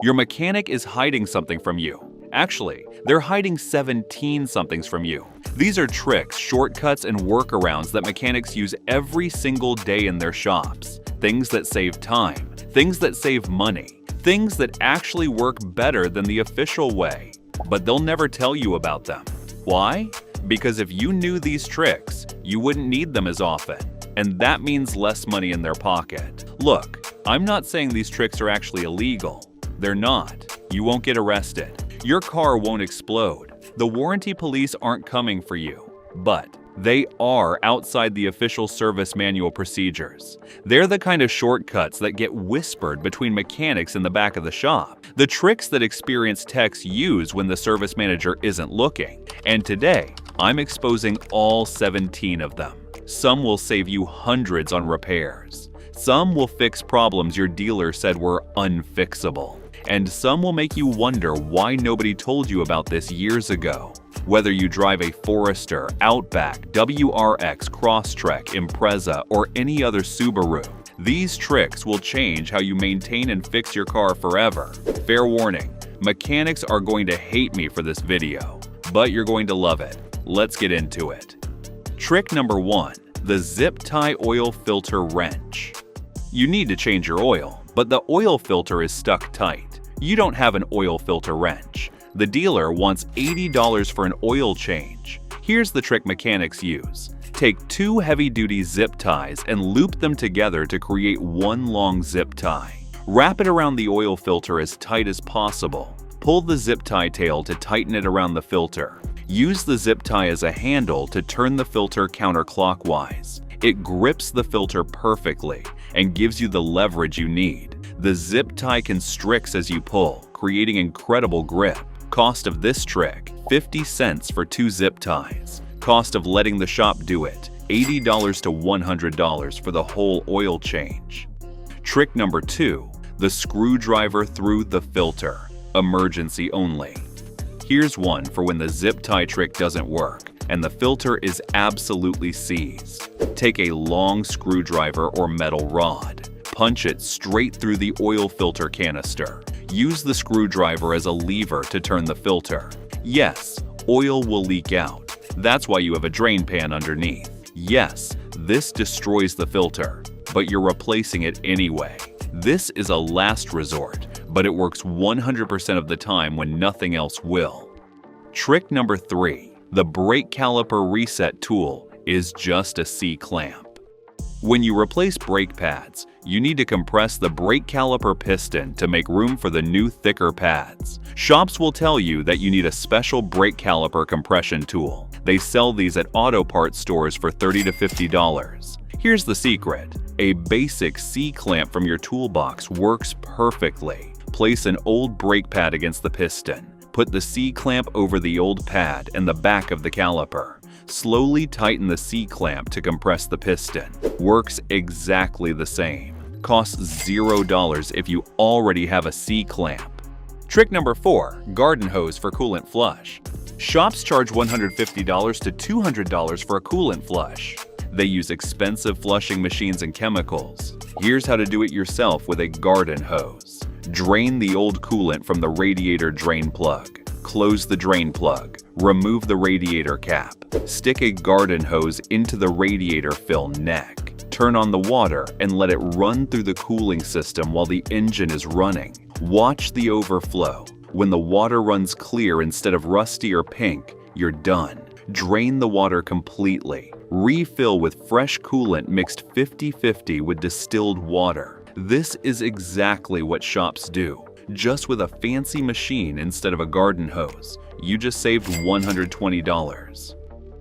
Your mechanic is hiding something from you. Actually, they're hiding 17 somethings from you. These are tricks, shortcuts, and workarounds that mechanics use every single day in their shops. Things that save time, things that save money, things that actually work better than the official way. But they'll never tell you about them. Why? Because if you knew these tricks, you wouldn't need them as often. And that means less money in their pocket. Look, I'm not saying these tricks are actually illegal. They're not. You won't get arrested. Your car won't explode. The warranty police aren't coming for you. But they are outside the official service manual procedures. They're the kind of shortcuts that get whispered between mechanics in the back of the shop. The tricks that experienced techs use when the service manager isn't looking. And today, I'm exposing all 17 of them. Some will save you hundreds on repairs. Some will fix problems your dealer said were unfixable. And some will make you wonder why nobody told you about this years ago. Whether you drive a Forester, Outback, WRX, Crosstrek, Impreza, or any other Subaru, these tricks will change how you maintain and fix your car forever. Fair warning, mechanics are going to hate me for this video, but you're going to love it. Let's get into it. Trick number 1, the zip tie oil filter wrench. You need to change your oil, but the oil filter is stuck tight. You don't have an oil filter wrench. The dealer wants $80 for an oil change. Here's the trick mechanics use. Take 2 heavy-duty zip ties and loop them together to create one long zip tie. Wrap it around the oil filter as tight as possible. Pull the zip tie tail to tighten it around the filter. Use the zip tie as a handle to turn the filter counterclockwise. It grips the filter perfectly and gives you the leverage you need. The zip tie constricts as you pull, creating incredible grip. Cost of this trick, 50 cents for 2 zip ties. Cost of letting the shop do it, $80 to $100 for the whole oil change. Trick number 2, the screwdriver through the filter. Emergency only. Here's one for when the zip tie trick doesn't work and the filter is absolutely seized. Take a long screwdriver or metal rod. Punch it straight through the oil filter canister. Use the screwdriver as a lever to turn the filter. Yes, oil will leak out. That's why you have a drain pan underneath. Yes, this destroys the filter, but you're replacing it anyway. This is a last resort, but it works 100% of the time when nothing else will. Trick number 3, the brake caliper reset tool is just a C-clamp. When you replace brake pads, you need to compress the brake caliper piston to make room for the new thicker pads. Shops will tell you that you need a special brake caliper compression tool. They sell these at auto parts stores for $30 to $50. Here's the secret. A basic C-clamp from your toolbox works perfectly. Place an old brake pad against the piston. Put the C-clamp over the old pad and the back of the caliper. Slowly tighten the C-clamp to compress the piston. Works exactly the same. Costs $0 if you already have a C-clamp. Trick number 4, garden hose for coolant flush. Shops charge $150 to $200 for a coolant flush. They use expensive flushing machines and chemicals. Here's how to do it yourself with a garden hose. Drain the old coolant from the radiator drain plug. Close the drain plug. Remove the radiator cap. Stick a garden hose into the radiator fill neck. Turn on the water and let it run through the cooling system while the engine is running. Watch the overflow. When the water runs clear instead of rusty or pink, you're done. Drain the water completely. Refill with fresh coolant mixed 50-50 with distilled water. This is exactly what shops do, just with a fancy machine instead of a garden hose. You just saved $120.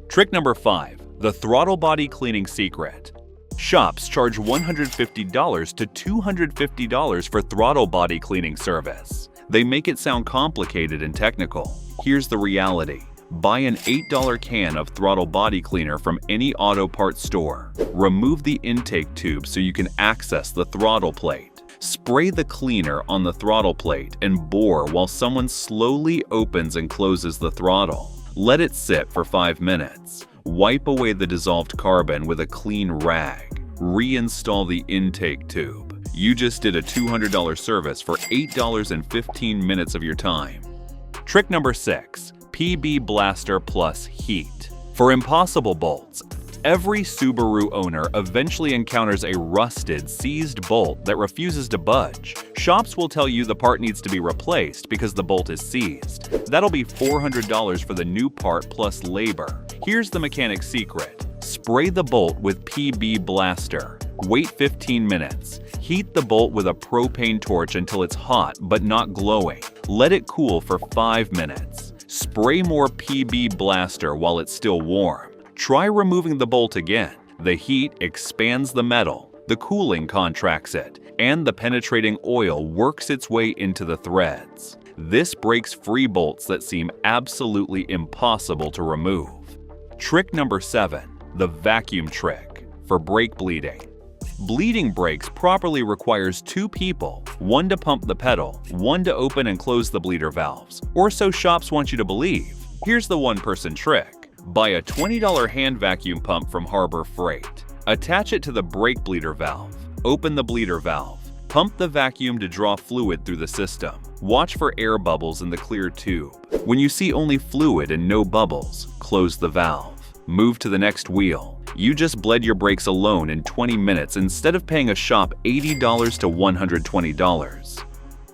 Trick number 5, the throttle body cleaning secret. Shops charge $150 to $250 for throttle body cleaning service. They make it sound complicated and technical. Here's the reality. Buy an $8 can of throttle body cleaner from any auto parts store. Remove the intake tube so you can access the throttle plate. Spray the cleaner on the throttle plate and bore while someone slowly opens and closes the throttle. Let it sit for 5 minutes. Wipe away the dissolved carbon with a clean rag. Reinstall the intake tube. You just did a $200 service for $8.15 of your time. Trick number 6. PB Blaster plus heat. For impossible bolts, every Subaru owner eventually encounters a rusted, seized bolt that refuses to budge. Shops will tell you the part needs to be replaced because the bolt is seized. That'll be $400 for the new part plus labor. Here's the mechanic's secret. Spray the bolt with PB Blaster. Wait 15 minutes. Heat the bolt with a propane torch until it's hot but not glowing. Let it cool for 5 minutes. Spray more PB Blaster while it's still warm. Try removing the bolt again. The heat expands the metal, the cooling contracts it, and the penetrating oil works its way into the threads. This breaks free bolts that seem absolutely impossible to remove. Trick number 7. The vacuum trick for brake bleeding. Bleeding brakes properly requires 2 people, one to pump the pedal, one to open and close the bleeder valves, or so shops want you to believe. Here's the one-person trick. Buy a $20 hand vacuum pump from Harbor Freight. Attach it to the brake bleeder valve. Open the bleeder valve. Pump the vacuum to draw fluid through the system. Watch for air bubbles in the clear tube. When you see only fluid and no bubbles, close the valve. Move to the next wheel. You just bled your brakes alone in 20 minutes instead of paying a shop $80 to $120.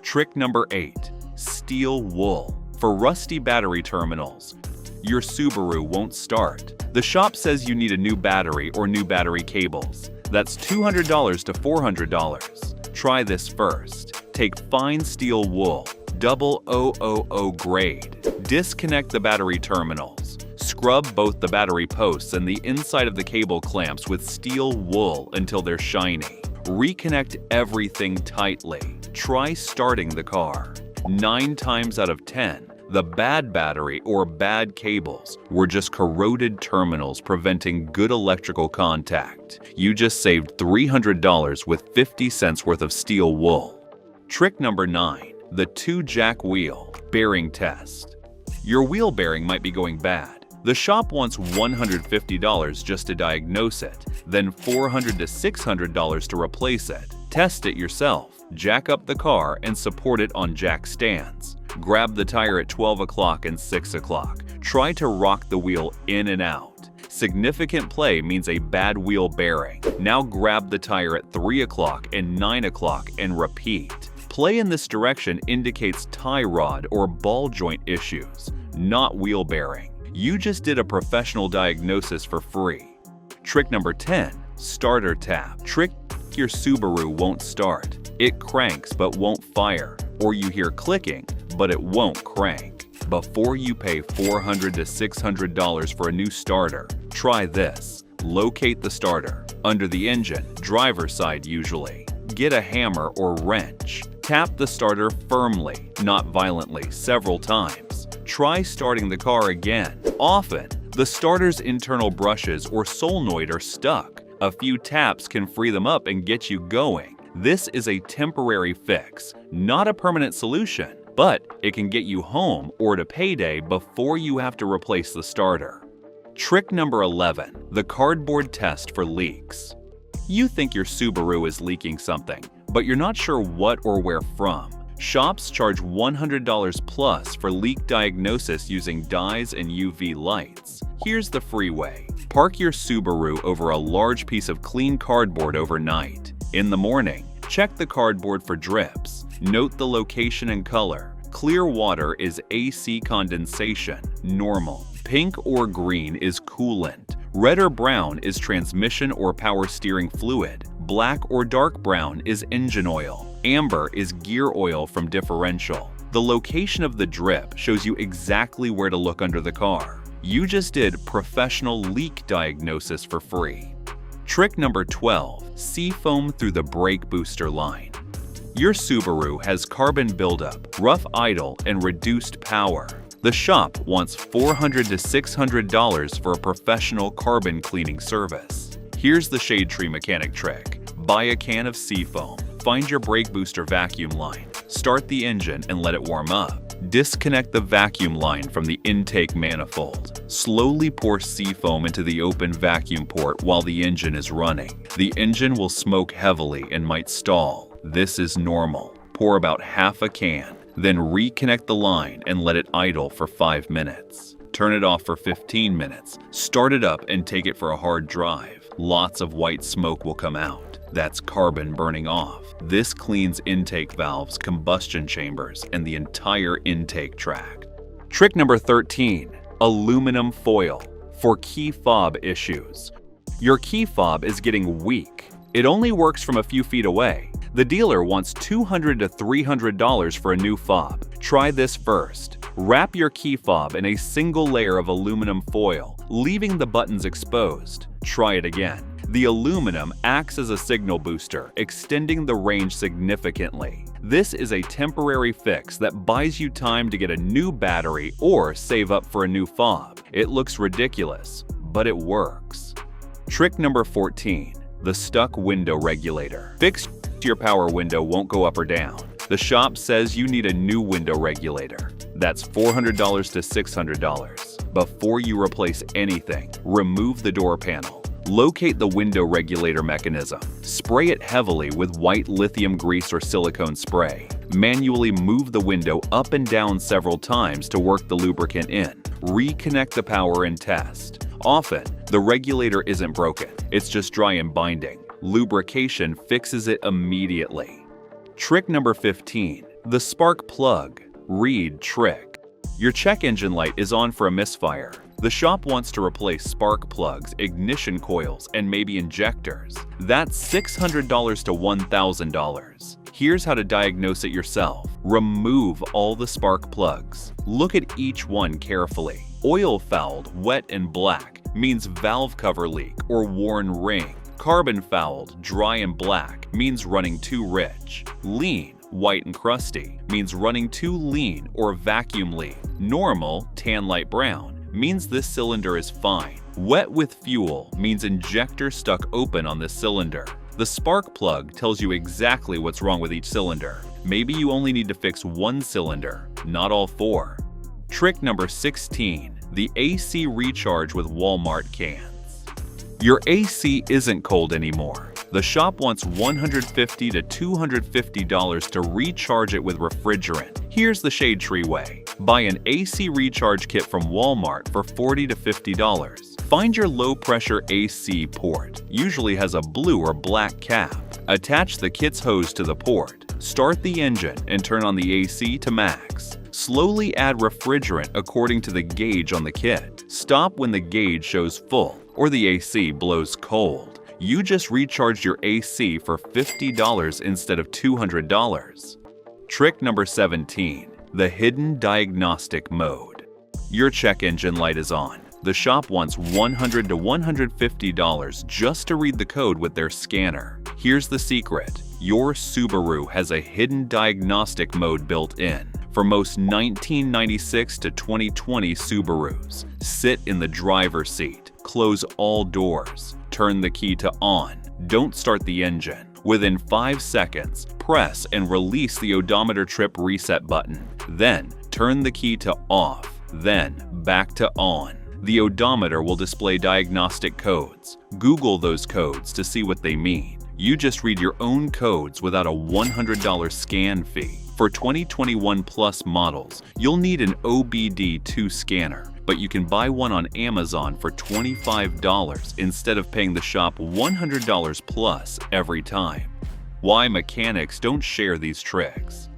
Trick number 8. Steel wool. For rusty battery terminals, your Subaru won't start. The shop says you need a new battery or new battery cables. That's $200 to $400. Try this first. Take fine steel wool, 0000 grade. Disconnect the battery terminals. Scrub both the battery posts and the inside of the cable clamps with steel wool until they're shiny. Reconnect everything tightly. Try starting the car. 9 times out of 10, the bad battery or bad cables were just corroded terminals preventing good electrical contact. You just saved $300 with 50 cents worth of steel wool. Trick number 9. The 2-jack wheel bearing test. Your wheel bearing might be going bad. The shop wants $150 just to diagnose it, then $400 to $600 to replace it. Test it yourself. Jack up the car and support it on jack stands. Grab the tire at 12 o'clock and 6 o'clock. Try to rock the wheel in and out. Significant play means a bad wheel bearing. Now grab the tire at 3 o'clock and 9 o'clock and repeat. Play in this direction indicates tie rod or ball joint issues, not wheel bearing. You just did a professional diagnosis for free. Trick number 10. Starter tap. Trick your Subaru won't start. It cranks but won't fire, or you hear clicking but it won't crank. Before you pay $400 to $600 for a new starter, try this. Locate the starter. Under the engine, driver's side usually. Get a hammer or wrench. Tap the starter firmly, not violently, several times. Try starting the car again. Often, the starter's internal brushes or solenoid are stuck. A few taps can free them up and get you going. This is a temporary fix, not a permanent solution, but it can get you home or to payday before you have to replace the starter. Trick number 11. The cardboard test for leaks. You think your Subaru is leaking something, but you're not sure what or where from. Shops charge $100 plus for leak diagnosis using dyes and UV lights. Here's the free way. Park your Subaru over a large piece of clean cardboard overnight. In the morning, check the cardboard for drips. Note the location and color. Clear water is AC condensation, normal. Pink or green is coolant. Red or brown is transmission or power steering fluid. Black or dark brown is engine oil. Amber is gear oil from differential. The location of the drip shows you exactly where to look under the car. You just did professional leak diagnosis for free. Trick number 12. Seafoam through the brake booster line. Your Subaru has carbon buildup, rough idle, and reduced power. The shop wants $400 to $600 for a professional carbon cleaning service. Here's the shade tree mechanic trick. Buy a can of Seafoam. Find your brake booster vacuum line. Start the engine and let it warm up. Disconnect the vacuum line from the intake manifold. Slowly pour Seafoam into the open vacuum port while the engine is running. The engine will smoke heavily and might stall. This is normal. Pour about half a can, then reconnect the line and let it idle for 5 minutes. Turn it off for 15 minutes. Start it up and take it for a hard drive. Lots of white smoke will come out. That's carbon burning off. This cleans intake valves, combustion chambers, and the entire intake tract. Trick number 13. Aluminum foil for key fob issues. Your key fob is getting weak. It only works from a few feet away. The dealer wants $200 to $300 for a new fob. Try this first. Wrap your key fob in a single layer of aluminum foil, leaving the buttons exposed. Try it again. The aluminum acts as a signal booster, extending the range significantly. This is a temporary fix that buys you time to get a new battery or save up for a new fob. It looks ridiculous, but it works. Trick number 14. The stuck window regulator. Fix your power window won't go up or down. The shop says you need a new window regulator. That's $400 to $600. Before you replace anything, remove the door panel. Locate the window regulator mechanism. Spray it heavily with white lithium grease or silicone spray. Manually move the window up and down several times to work the lubricant in. Reconnect the power and test. Often, the regulator isn't broken. It's just dry and binding. Lubrication fixes it immediately. Trick number 15. The spark plug. Read trick. Your check engine light is on for a misfire. The shop wants to replace spark plugs, ignition coils, and maybe injectors. That's $600 to $1,000. Here's how to diagnose it yourself. Remove all the spark plugs. Look at each one carefully. Oil fouled, wet and black means valve cover leak or worn ring. Carbon fouled, dry and black means running too rich. Lean, white and crusty means running too lean or vacuum leak. Normal, tan light brown means this cylinder is fine. Wet with fuel means injector stuck open on this cylinder. The spark plug tells you exactly what's wrong with each cylinder. Maybe you only need to fix one cylinder, not all four. Trick number 16. The AC recharge with Walmart cans. Your AC isn't cold anymore. The shop wants $150 to $250 to recharge it with refrigerant. Here's the Shade Tree way. Buy an AC recharge kit from Walmart for $40 to $50. Find your low-pressure AC port. Usually has a blue or black cap. Attach the kit's hose to the port. Start the engine and turn on the AC to max. Slowly add refrigerant according to the gauge on the kit. Stop when the gauge shows full or the AC blows cold. You just recharged your AC for $50 instead of $200. Trick number 17. The hidden diagnostic mode. Your check engine light is on. The shop wants $100 to $150 just to read the code with their scanner. Here's the secret. Your Subaru has a hidden diagnostic mode built in. For most 1996 to 2020 Subarus, sit in the driver's seat, close all doors, turn the key to on, don't start the engine. Within 5 seconds, press and release the odometer trip reset button. Then, turn the key to off, then back to on. The odometer will display diagnostic codes. Google those codes to see what they mean. You just read your own codes without a $100 scan fee. For 2021 plus models, you'll need an OBD2 scanner, but you can buy one on Amazon for $25 instead of paying the shop $100 plus every time. Why mechanics don't share these tricks.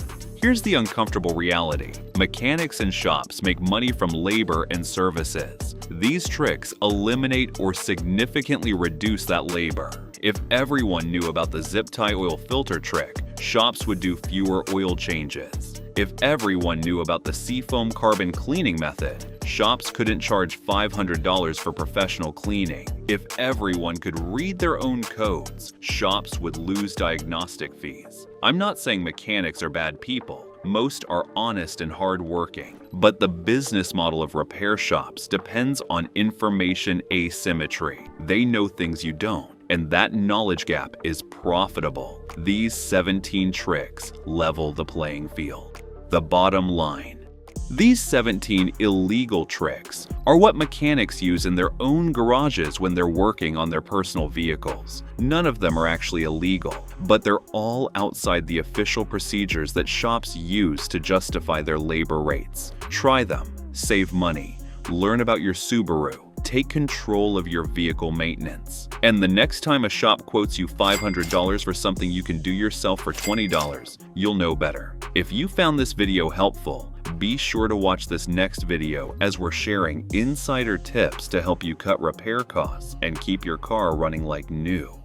Here's the uncomfortable reality. Mechanics and shops make money from labor and services. These tricks eliminate or significantly reduce that labor. If everyone knew about the zip tie oil filter trick, shops would do fewer oil changes. If everyone knew about the seafoam carbon cleaning method, shops couldn't charge $500 for professional cleaning. If everyone could read their own codes, shops would lose diagnostic fees. I'm not saying mechanics are bad people. Most are honest and hardworking. But the business model of repair shops depends on information asymmetry. They know things you don't, and that knowledge gap is profitable. These 17 tricks level the playing field. The bottom line: These 17 illegal tricks are what mechanics use in their own garages when they're working on their personal vehicles. None of them are actually illegal, but they're all outside the official procedures that shops use to justify their labor rates. Try them, save money, learn about your Subaru, take control of your vehicle maintenance. And the next time a shop quotes you $500 for something you can do yourself for $20, you'll know better. If you found this video helpful, be sure to watch this next video as we're sharing insider tips to help you cut repair costs and keep your car running like new.